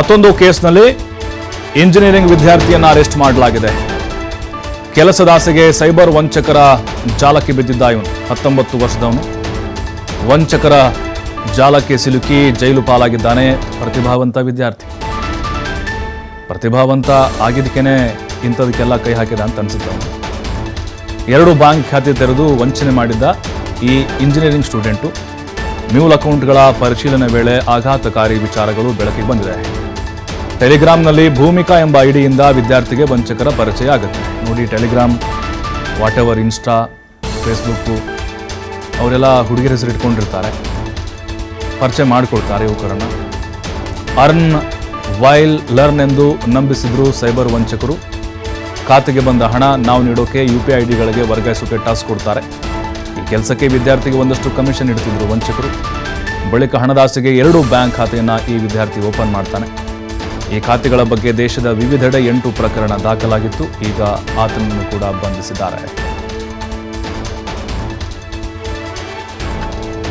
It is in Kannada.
ಮತ್ತೊಂದು ಕೇಸ್ನಲ್ಲಿ ಇಂಜಿನಿಯರಿಂಗ್ ವಿದ್ಯಾರ್ಥಿಯನ್ನು ಅರೆಸ್ಟ್ ಮಾಡಲಾಗಿದೆ. ಕೆಲಸದಾಸೆಗೆ ಸೈಬರ್ ವಂಚಕರ ಜಾಲಕ್ಕೆ ಬಿದ್ದಿದ್ದ ಇವನು 19 ವರ್ಷದವನು ವಂಚಕರ ಜಾಲಕ್ಕೆ ಸಿಲುಕಿ ಜೈಲು ಪಾಲಾಗಿದ್ದಾನೆ. ಪ್ರತಿಭಾವಂತ ವಿದ್ಯಾರ್ಥಿ, ಪ್ರತಿಭಾವಂತ ಆಗಿದ್ದಕ್ಕೇನೆ ಇಂಥದಕ್ಕೆಲ್ಲ ಕೈ ಹಾಕಿದ ಅಂತ ಅನಿಸುತ್ತೆ. 2 ಬ್ಯಾಂಕ್ ಖಾತೆ ತೆರೆದು ವಂಚನೆ ಮಾಡಿದ್ದ ಈ ಇಂಜಿನಿಯರಿಂಗ್ ಸ್ಟೂಡೆಂಟು ಮ್ಯೂಲ್ ಅಕೌಂಟ್ಗಳ ಪರಿಶೀಲನೆ ವೇಳೆ ಆಘಾತಕಾರಿ ವಿಚಾರಗಳು ಬೆಳಕಿಗೆ ಬಂದಿದೆ. ಟೆಲಿಗ್ರಾಮ್ನಲ್ಲಿ ಭೂಮಿಕಾ ಎಂಬ ಐಡಿಯಿಂದ ವಿದ್ಯಾರ್ಥಿಗೆ ವಂಚಕರ ಪರಿಚಯ ಆಗುತ್ತೆ. ನೋಡಿ, ಟೆಲಿಗ್ರಾಮ್, ವಾಟ್ ಇನ್ಸ್ಟಾ, ಫೇಸ್ಬುಕ್ಕು ಅವರೆಲ್ಲ ಹುಡುಗಿರ ಹೆಸರು ಇಟ್ಕೊಂಡಿರ್ತಾರೆ, ಪರಿಚಯ ಮಾಡಿಕೊಡ್ತಾರೆ ಯುವಕರನ್ನು. ಅರ್ನ್ ವೈಲ್ ಲರ್ನ್ ಎಂದು ನಂಬಿಸಿದ್ರು ಸೈಬರ್ ವಂಚಕರು. ಖಾತೆಗೆ ಬಂದ ಹಣ ನಾವು ನೀಡೋಕೆ UPI ಐಡಿಗಳಿಗೆ ವರ್ಗಾಯಿಸೋಕೆ ಟಾಸ್ಕ್ ಕೊಡ್ತಾರೆ. ಈ ಕೆಲಸಕ್ಕೆ ವಿದ್ಯಾರ್ಥಿಗೆ ಒಂದಷ್ಟು ಕಮಿಷನ್ ಇಡ್ತಿದ್ರು ವಂಚಕರು. ಬಳಿಕ ಹಣದಾಸೆಗೆ 2 ಬ್ಯಾಂಕ್ ಖಾತೆಯನ್ನು ಈ ವಿದ್ಯಾರ್ಥಿ ಓಪನ್ ಮಾಡ್ತಾನೆ. ಈ ಖಾತೆಗಳ ಬಗ್ಗೆ ದೇಶದ ವಿವಿಧೆಡೆ 8 ಪ್ರಕರಣ ದಾಖಲಾಗಿತ್ತು. ಈಗ ಆತನನ್ನು ಕೂಡ ಬಂಧಿಸಿದ್ದಾರೆ.